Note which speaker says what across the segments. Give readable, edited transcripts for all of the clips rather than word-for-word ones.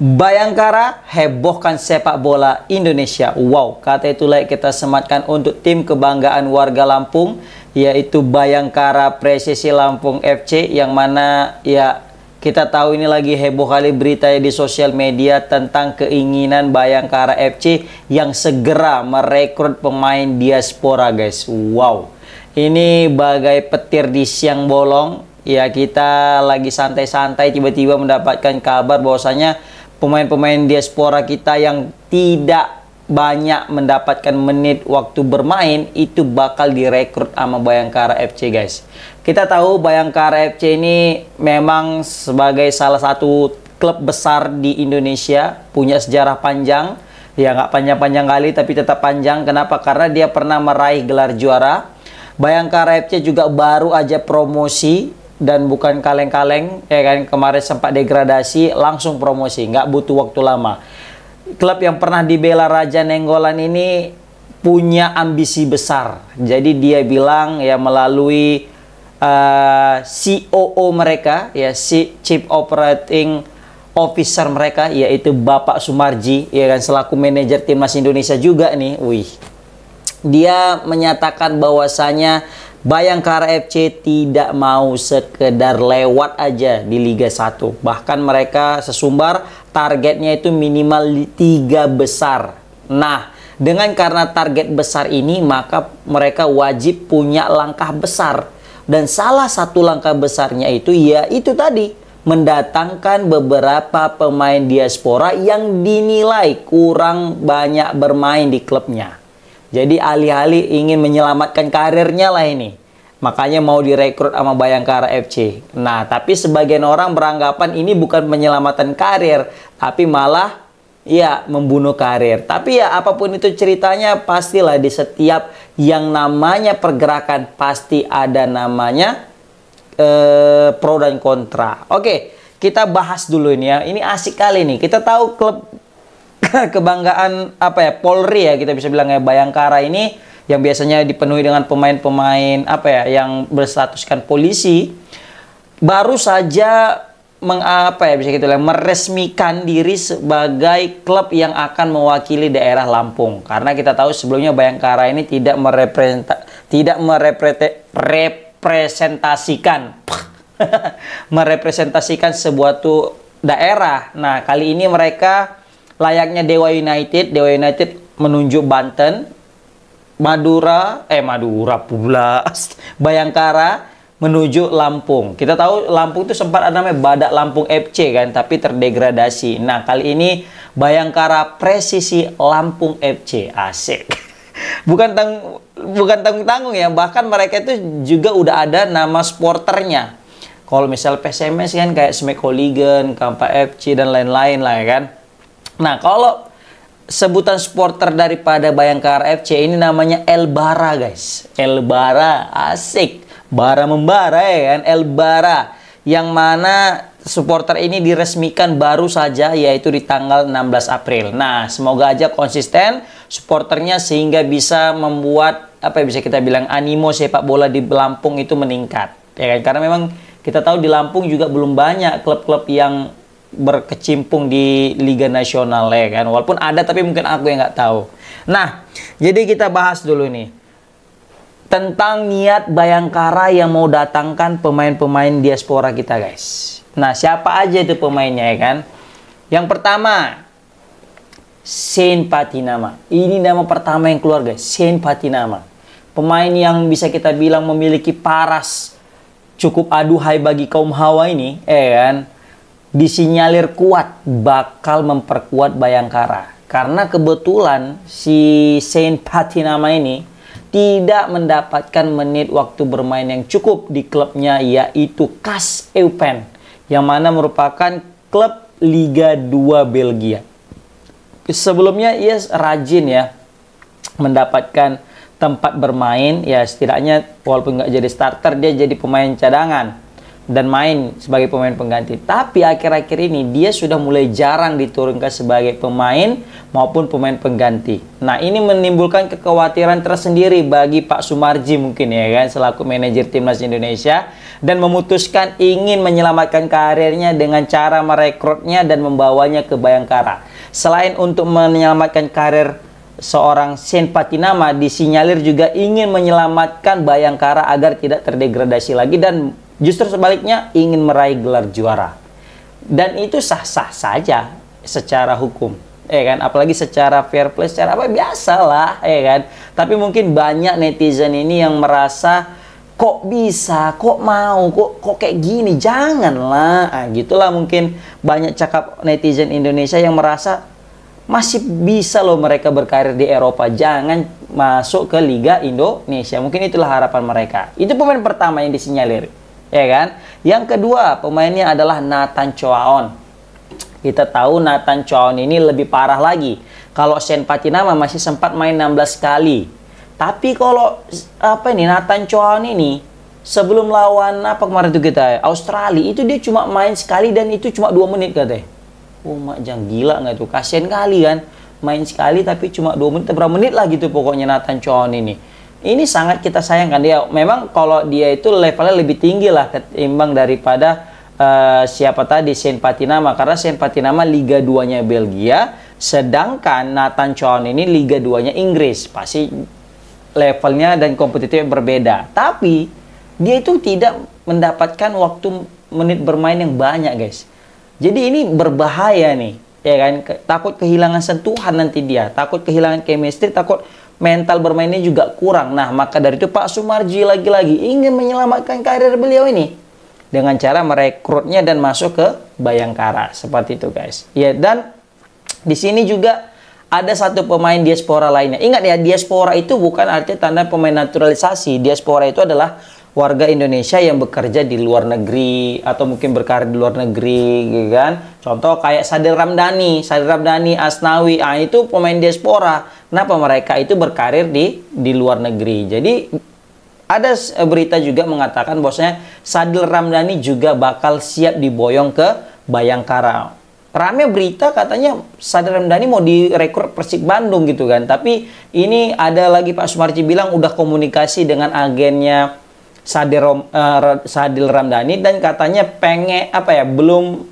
Speaker 1: Bayangkara hebohkan sepak bola Indonesia. Wow, kata itulah kita sematkan untuk tim kebanggaan warga Lampung, yaitu Bayangkara Presisi Lampung FC, yang mana ya kita tahu ini lagi heboh kali beritanya di sosial media tentang keinginan Bayangkara FC yang segera merekrut pemain diaspora, guys. Wow, ini bagai petir di siang bolong. Ya, kita lagi santai-santai tiba-tiba mendapatkan kabar bahwasanya pemain-pemain diaspora kita yang tidak banyak mendapatkan menit waktu bermain itu bakal direkrut sama Bayangkara FC, guys. Kita tahu Bayangkara FC ini memang sebagai salah satu klub besar di Indonesia, punya sejarah panjang. Ya, nggak panjang-panjang kali tapi tetap panjang. Kenapa? Karena dia pernah meraih gelar juara. Bayangkara FC juga baru aja promosi dan bukan kaleng-kaleng, ya kan, kemarin sempat degradasi langsung promosi, nggak butuh waktu lama. Klub yang pernah dibela Raja Nenggolan ini punya ambisi besar, jadi dia bilang ya melalui COO mereka, ya Chief Operating Officer mereka, yaitu Bapak Sumarji, ya kan, selaku manajer timnas Indonesia juga nih, dia menyatakan bahwasanya Bayangkara FC tidak mau sekedar lewat aja di Liga 1. Bahkan mereka sesumbar targetnya itu minimal 3 besar. Nah, karena target besar ini, maka mereka wajib punya langkah besar. Dan salah satu langkah besarnya itu ya itu tadi, mendatangkan beberapa pemain diaspora yang dinilai kurang banyak bermain di klubnya. Jadi alih-alih ingin menyelamatkan karirnya lah ini, makanya mau direkrut sama Bayangkara FC. Nah, tapi sebagian orang beranggapan ini bukan penyelamatan karir, tapi malah ya membunuh karir. Tapi ya apapun itu ceritanya, pastilah di setiap yang namanya pergerakan pasti ada namanya pro dan kontra. Oke, kita bahas dulu ini ya. Ini asik kali nih. Kita tahu klub kebanggaan apa ya, Polri ya, kita bisa bilang ya, Bayangkara ini yang biasanya dipenuhi dengan pemain-pemain apa ya yang berstatuskan polisi, baru saja bisa kita bilang meresmikan diri sebagai klub yang akan mewakili daerah Lampung. Karena kita tahu sebelumnya Bayangkara ini tidak merepresentasikan sebuah daerah. Nah, kali ini mereka layaknya Dewa United menunjuk Banten, Madura pula, Bayangkara menuju Lampung. Kita tahu Lampung itu sempat ada namanya Badak Lampung FC kan, tapi terdegradasi. Nah, kali ini Bayangkara Presisi Lampung FC, asik. Bukan tanggung-tanggung ya, bahkan mereka itu juga udah ada nama sporternya. Kalau misal PSMS kan kayak Smack Hooligan, Kampa FC dan lain-lain lah ya kan. Nah, kalau sebutan supporter daripada Bayangkara FC ini namanya Elbara, guys. Elbara, asik. Bara membara ya kan, Elbara. Yang mana supporter ini diresmikan baru saja, yaitu di tanggal 16 April. Nah, semoga aja konsisten supporternya sehingga bisa membuat apa ya, bisa kita bilang animo sepak bola di Lampung itu meningkat. Ya kan? Karena memang kita tahu di Lampung juga belum banyak klub-klub yang berkecimpung di Liga Nasional ya kan, walaupun ada tapi mungkin aku yang nggak tahu. Nah, jadi kita bahas dulu nih tentang niat Bayangkara yang mau datangkan pemain-pemain diaspora kita, guys. Nah, siapa aja itu pemainnya ya kan? Yang pertama, Shane Patinama. Ini nama pertama yang keluar, guys, Shane Patinama. Pemain yang bisa kita bilang memiliki paras cukup aduhai bagi kaum hawa ini, kan? Disinyalir kuat bakal memperkuat Bayangkara. Karena kebetulan si Shane Patinama ini tidak mendapatkan menit waktu bermain yang cukup di klubnya, yaitu KAS Eupen, yang mana merupakan klub Liga 2 Belgia. Sebelumnya ia rajin ya mendapatkan tempat bermain, ya setidaknya walaupun nggak jadi starter, dia jadi pemain cadangan. dan main sebagai pemain pengganti. Tapi akhir-akhir ini dia sudah mulai jarang diturunkan sebagai pemain maupun pemain pengganti. Nah, ini menimbulkan kekhawatiran tersendiri bagi Pak Sumarji mungkin ya kan, selaku manajer timnas Indonesia, dan memutuskan ingin menyelamatkan karirnya dengan cara merekrutnya dan membawanya ke Bayangkara. Selain untuk menyelamatkan karir seorang Shane Patinama, disinyalir juga ingin menyelamatkan Bayangkara agar tidak terdegradasi lagi dan justru sebaliknya ingin meraih gelar juara. Dan itu sah-sah saja secara hukum, ya kan? Apalagi secara fair play, secara apa, biasalah, ya kan? Tapi mungkin banyak netizen ini yang merasa kok bisa, kok mau, kok kayak gini, janganlah. Nah, gitulah mungkin banyak cakap netizen Indonesia yang merasa masih bisa loh mereka berkarir di Eropa, jangan masuk ke Liga Indonesia. Mungkin itulah harapan mereka. Itu pemain pertama yang disinyalir, ya kan? Yang kedua, pemainnya adalah Nathan Choaon. Kita tahu Nathan Choaon ini lebih parah lagi. Kalau Shane Patinama masih sempat main 16 kali. Tapi kalau Nathan Choaon ini sebelum lawan kemarin itu kita Australia, itu dia cuma main sekali dan itu cuma 2 menit katanya. Oh, mak jangan gila nggak tuh? Kasian kali kan, main sekali tapi cuma 2 menit, berapa menit lah gitu pokoknya Nathan Choaon ini. Ini sangat kita sayangkan dia. Memang kalau dia itu levelnya lebih tinggi lah ketimbang daripada siapa tadi, Shane Patinama. Karena Shane Patinama Liga 2-nya Belgia, sedangkan Nathan Choaon ini Liga 2-nya Inggris. Pasti levelnya dan kompetitifnya berbeda. Tapi dia itu tidak mendapatkan waktu menit bermain yang banyak, guys. Jadi ini berbahaya nih, ya kan? Takut kehilangan sentuhan nanti dia, takut kehilangan chemistry, takut mental bermainnya juga kurang. Nah, maka dari itu Pak Sumarji lagi-lagi ingin menyelamatkan karir beliau ini dengan cara merekrutnya dan masuk ke Bayangkara, seperti itu, guys. Ya, dan di sini juga ada satu pemain diaspora lainnya. Ingat ya, diaspora itu bukan artinya tanda pemain naturalisasi. Diaspora itu adalah warga Indonesia yang bekerja di luar negeri atau mungkin berkarir di luar negeri, gitu kan? Contoh kayak Sadil Ramdhani, Asnawi, itu pemain diaspora. Kenapa mereka itu berkarir di luar negeri? Jadi ada berita juga mengatakan bahwasanya Sadil Ramdhani juga bakal siap diboyong ke Bayangkara. Rame berita katanya Sadil Ramdhani mau direkrut Persib Bandung gitu kan. Tapi ini ada lagi Pak Sumarji bilang udah komunikasi dengan agennya Sadil Ramdhani dan katanya pengen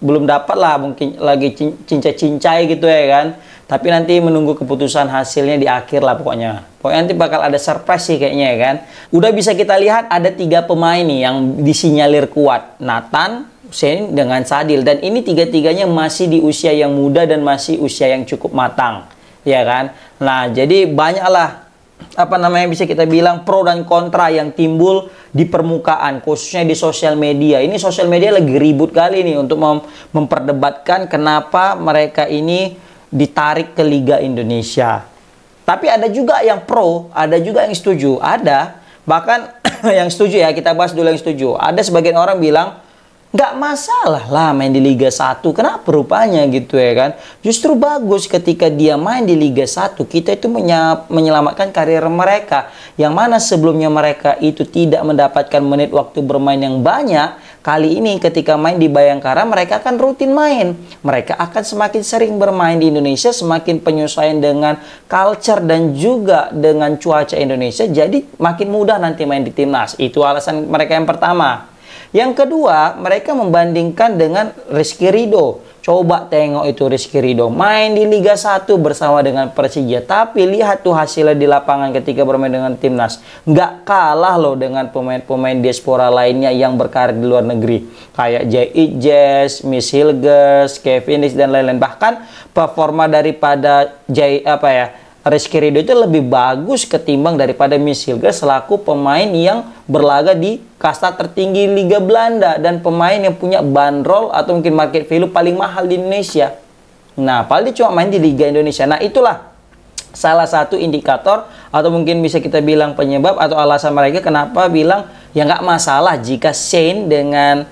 Speaker 1: belum dapat lah, mungkin lagi cincai gitu ya kan. Tapi nanti menunggu keputusan hasilnya di akhir lah pokoknya. Pokoknya nanti bakal ada surprise sih kayaknya ya kan. Udah bisa kita lihat ada 3 pemain nih yang disinyalir kuat. Nathan, Shane dengan Sadil, dan ini 3-tiganya masih di usia yang muda dan masih usia yang cukup matang, ya kan. Nah, jadi banyaklah bisa kita bilang pro dan kontra yang timbul di permukaan, khususnya di sosial media. Ini sosial media lagi ribut kali nih untuk memperdebatkan kenapa mereka ini ditarik ke Liga Indonesia. Tapi ada juga yang pro, ada juga yang setuju. Ada bahkan yang setuju ya, kita bahas dulu yang setuju. Ada sebagian orang bilang nggak masalah lah main di Liga 1. Kenapa rupanya gitu ya kan? Justru bagus ketika dia main di Liga 1. Kita itu menyelamatkan karir mereka. Yang mana sebelumnya mereka itu tidak mendapatkan menit waktu bermain yang banyak. Kali ini ketika main di Bayangkara mereka akan rutin main. Mereka akan semakin sering bermain di Indonesia, semakin penyesuaian dengan culture dan juga dengan cuaca Indonesia. Jadi makin mudah nanti main di timnas. Itu alasan mereka yang pertama. Yang kedua, mereka membandingkan dengan Rizky Ridho. Coba tengok itu Rizky Ridho main di Liga 1 bersama dengan Persija. Tapi lihat tuh hasilnya di lapangan ketika bermain dengan timnas. Nggak kalah loh dengan pemain-pemain diaspora lainnya yang berkarir di luar negeri. Kayak Jazz, Miss Hilgers, Kevin Nix, dan lain-lain. Bahkan performa daripada Rizky Ridho itu lebih bagus ketimbang daripada Miss Hilgers selaku pemain yang berlaga di kasta tertinggi Liga Belanda dan pemain yang punya bandrol atau mungkin market value paling mahal di Indonesia. Nah, padahal dia cuma main di Liga Indonesia. Nah, itulah salah satu indikator atau mungkin bisa kita bilang penyebab atau alasan mereka kenapa bilang ya nggak masalah jika Shane dengan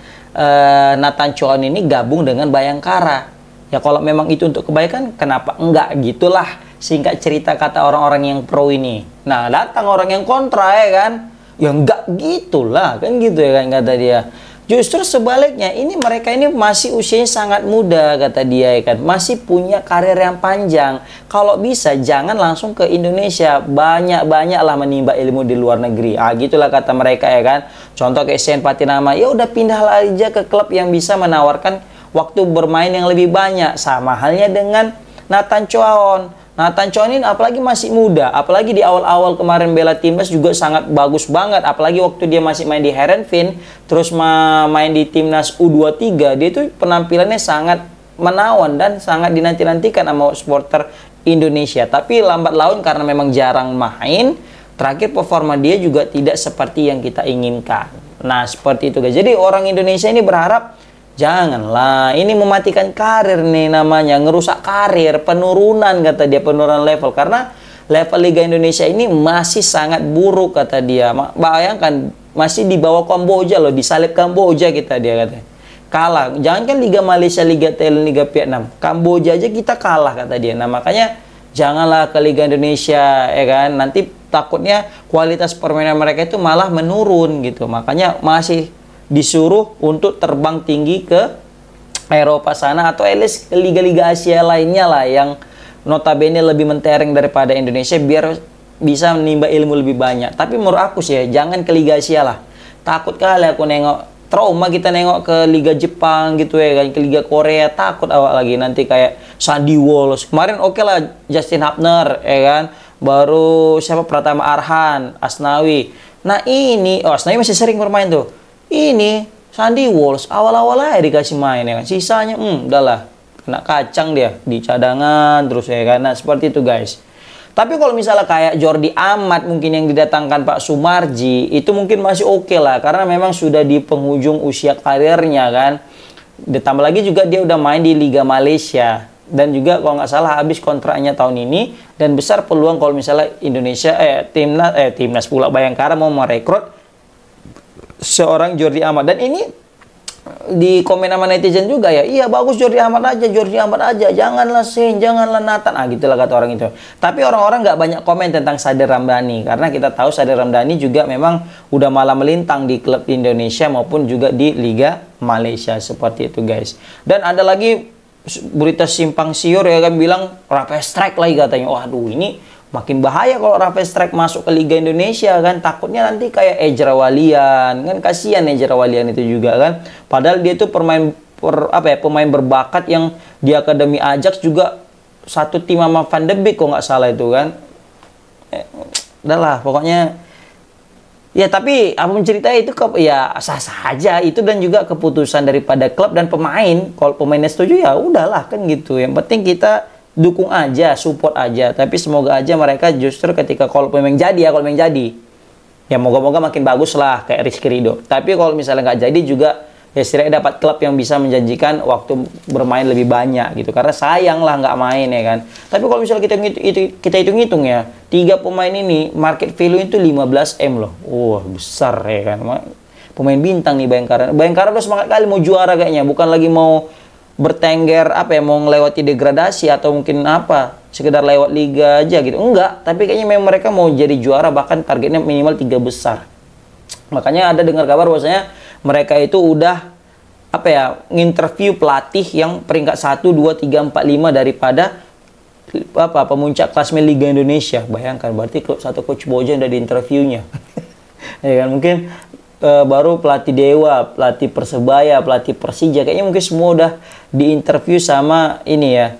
Speaker 1: Nathan Choaon ini gabung dengan Bayangkara. Ya kalau memang itu untuk kebaikan, kenapa enggak, gitulah singkat cerita kata orang-orang yang pro ini. Nah, datang orang yang kontra ya kan, ya enggak gitulah kan gitu ya kan kata dia. Justru sebaliknya, ini mereka ini masih usianya sangat muda, kata dia, ya kan. Masih punya karir yang panjang. Kalau bisa, jangan langsung ke Indonesia. Banyak-banyaklah menimba ilmu di luar negeri. Gitulah kata mereka, ya kan. Contoh kayak Sean Patinama, ya udah pindah aja ke klub yang bisa menawarkan waktu bermain yang lebih banyak. Sama halnya dengan Nathan Choaon. Nathan Choaon ini apalagi masih muda, apalagi di awal-awal kemarin bela timnas juga sangat bagus banget, apalagi waktu dia masih main di Heerenveen, terus main di timnas U23, dia itu penampilannya sangat menawan dan sangat dinanti-nantikan sama supporter Indonesia. Tapi lambat laun karena memang jarang main, terakhir performa dia juga tidak seperti yang kita inginkan. Nah, seperti itu guys. Jadi orang Indonesia ini berharap, janganlah, ini mematikan karir nih namanya, ngerusak karir, penurunan kata dia, penurunan level. Karena level Liga Indonesia ini masih sangat buruk kata dia. Bayangkan, masih di bawah Kamboja loh, disalip Kamboja kita, dia katanya. Kalah, jangan kan Liga Malaysia, Liga Thailand, Liga Vietnam, Kamboja aja kita kalah kata dia. Nah makanya janganlah ke Liga Indonesia, ya kan, nanti takutnya kualitas permainan mereka itu malah menurun gitu. Makanya masih disuruh untuk terbang tinggi ke Eropa sana, atau at least ke liga-liga Asia lainnya lah yang notabene lebih mentereng daripada Indonesia, biar bisa menimba ilmu lebih banyak. Tapi menurut aku sih ya, jangan ke Liga Asia lah. Takut kali aku nengok, trauma kita nengok ke Liga Jepang gitu ya kan, ke Liga Korea, takut awak lagi nanti kayak Sandy Walsh. Kemarin oke lah Justin Hubner ya kan, baru siapa, Pratama Arhan, Asnawi. Nah ini, Asnawi masih sering bermain tuh. Ini Sandy Walsh awal-awal aja dikasih main ya kan, sisanya udahlah kena kacang dia di cadangan terus ya kan. Nah seperti itu guys. Tapi kalau misalnya kayak Jordi Amat mungkin yang didatangkan Pak Sumarji, itu mungkin masih oke lah, karena memang sudah di penghujung usia karirnya kan. Ditambah lagi juga dia udah main di Liga Malaysia, dan juga kalau nggak salah habis kontraknya tahun ini, dan besar peluang kalau misalnya Indonesia timnas pula Bayangkara mau merekrut seorang Jordi Amat. Dan ini di komen sama netizen juga ya, iya bagus Jordi Amat aja, janganlah Sen, janganlah Nathan, gitulah kata orang itu. Tapi orang-orang nggak banyak komen tentang Sadil Ramdhani, karena kita tahu Sadil Ramdhani juga memang udah malah melintang di klub Indonesia maupun juga di Liga Malaysia, seperti itu guys. Dan ada lagi berita simpang siur ya kan, bilang Rafael Strijk lagi katanya. Waduh, ini makin bahaya kalau Rafael Strijk masuk ke Liga Indonesia kan, takutnya nanti kayak Ejra Walian kan, kasihan Ejra Walian itu juga kan, padahal dia itu pemain berbakat yang di Akademi Ajax juga satu tim sama Van de Beek kok nggak salah itu kan. Udahlah pokoknya ya, tapi apa menceritanya itu ya sah-sah aja itu, dan juga keputusan daripada klub dan pemain. Kalau pemainnya setuju ya udahlah kan gitu, yang penting kita dukung aja, support aja. Tapi semoga aja mereka justru ketika kalau memang jadi ya moga-moga makin bagus lah kayak Rizky Ridho. Tapi kalau misalnya nggak jadi juga ya setidaknya dapat klub yang bisa menjanjikan waktu bermain lebih banyak gitu, karena sayang lah nggak main ya kan. Tapi kalau misalnya kita hitung-hitung ya, 3 pemain ini market value itu 15 M loh. Wah besar ya kan, pemain bintang nih Bayangkara. Bayangkara udah semangat kali mau juara kayaknya, bukan lagi mau bertengger mau melewati degradasi atau mungkin sekedar lewat liga aja gitu, enggak. Tapi kayaknya memang mereka mau jadi juara, bahkan targetnya minimal 3 besar. Makanya ada dengar kabar bahwasanya mereka itu udah nginterview pelatih yang peringkat 1, 2, 3, 4, 5 daripada pemuncak klasmen Liga Indonesia. Bayangkan, berarti klub satu Coach Bojan udah diinterviewnya. Ya kan, mungkin baru pelatih Dewa, pelatih Persebaya, pelatih Persija, kayaknya mungkin semua udah diinterview sama ini ya,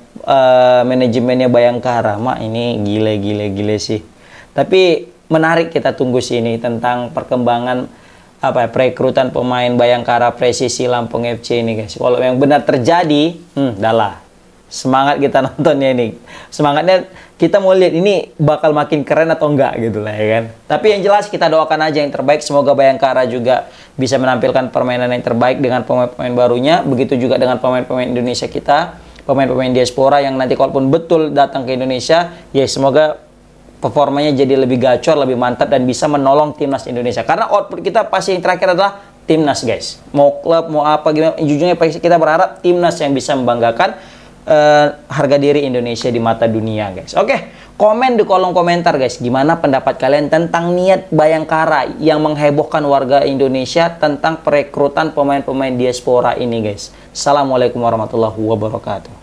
Speaker 1: manajemennya Bayangkara. Ini gile sih. Tapi menarik, kita tunggu sini tentang perkembangan perekrutan pemain Bayangkara Presisi Lampung FC ini guys. Kalau yang benar terjadi, dah semangat kita nontonnya ini. Semangatnya kita mau lihat ini bakal makin keren atau enggak gitu lah ya kan. Tapi yang jelas kita doakan aja yang terbaik. Semoga Bayangkara juga bisa menampilkan permainan yang terbaik dengan pemain-pemain barunya. Begitu juga dengan pemain-pemain Indonesia kita, pemain-pemain diaspora yang nanti kalaupun betul datang ke Indonesia, ya semoga performanya jadi lebih gacor, lebih mantap, dan bisa menolong timnas Indonesia. Karena output kita pasti yang terakhir adalah timnas guys. Mau klub, mau apa gimana, jujurnya kita berharap timnas yang bisa membanggakan, harga diri Indonesia di mata dunia, guys. Oke, komen di kolom komentar, guys. Gimana pendapat kalian tentang niat Bayangkara yang menghebohkan warga Indonesia tentang perekrutan pemain-pemain diaspora ini, guys. Assalamualaikum warahmatullahi wabarakatuh.